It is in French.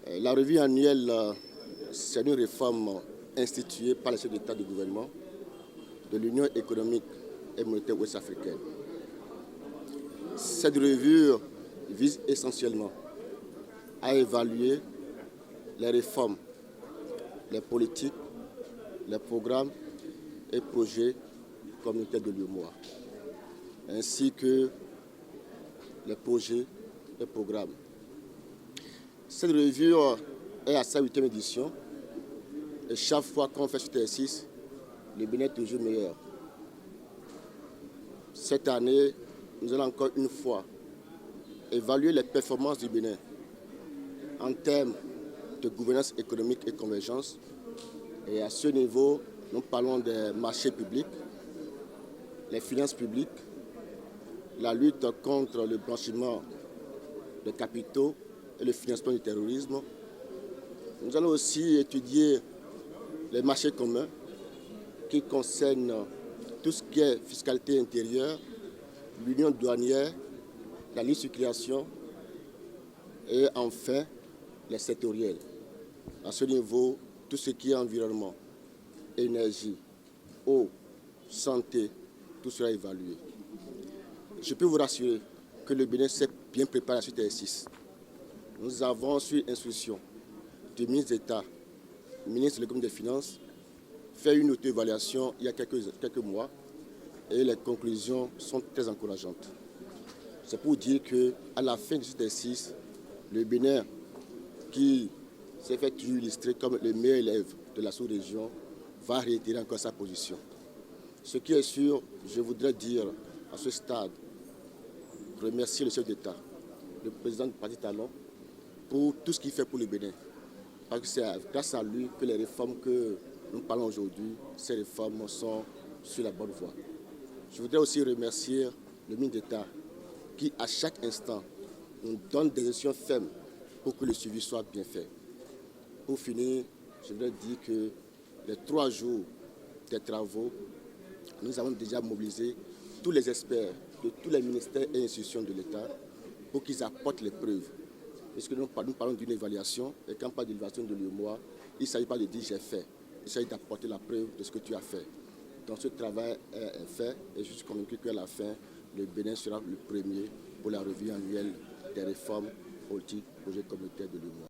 La revue annuelle, c'est une réforme instituée par les chefs d'État du gouvernement de l'Union économique et monétaire ouest-africaine. Cette revue vise essentiellement à évaluer les réformes, les politiques, les programmes et projets communautaires de l'UEMOA, ainsi que les projets et programmes. Cette revue est à sa 8e édition et chaque fois qu'on fait cet exercice, le Bénin est toujours meilleur. Cette année, nous allons encore une fois évaluer les performances du Bénin en termes de gouvernance économique et convergence. Et à ce niveau, nous parlons des marchés publics, les finances publiques, la lutte contre le blanchiment de capitaux et le financement du terrorisme. Nous allons aussi étudier les marchés communs qui concernent tout ce qui est fiscalité intérieure, l'union douanière, la libre circulation et enfin les sectoriels. À ce niveau, tout ce qui est environnement, énergie, eau, santé, tout sera évalué. Je peux vous rassurer que le Bénin s'est bien préparé à cet exercice. Nous avons, sur instruction du ministre d'État, ministre de l'économie et des Finances, fait une auto-évaluation il y a quelques mois et les conclusions sont très encourageantes. C'est pour dire qu'à la fin de cet exercice, le Bénin, qui s'est fait illustrer comme le meilleur élève de la sous-région, va réitérer encore sa position. Ce qui est sûr, je voudrais dire à ce stade, remercier le chef d'État, le président du parti Talon, pour tout ce qu'il fait pour le Bénin. Parce que c'est grâce à lui que les réformes que nous parlons aujourd'hui, ces réformes sont sur la bonne voie. Je voudrais aussi remercier le ministre d'État qui, à chaque instant, nous donne des décisions fermes pour que le suivi soit bien fait. Pour finir, je voudrais dire que les 3 jours des travaux, nous avons déjà mobilisé tous les experts de tous les ministères et institutions de l'État pour qu'ils apportent les preuves. Parce que nous parlons d'une évaluation, et quand on parle d'évaluation de l'UEMOA, il ne s'agit pas de dire j'ai fait, il s'agit d'apporter la preuve de ce que tu as fait. Donc ce travail est fait et je suis convaincu qu'à la fin, le Bénin sera le premier pour la revue annuelle des réformes politiques, projets communautaires de l'UEMOA.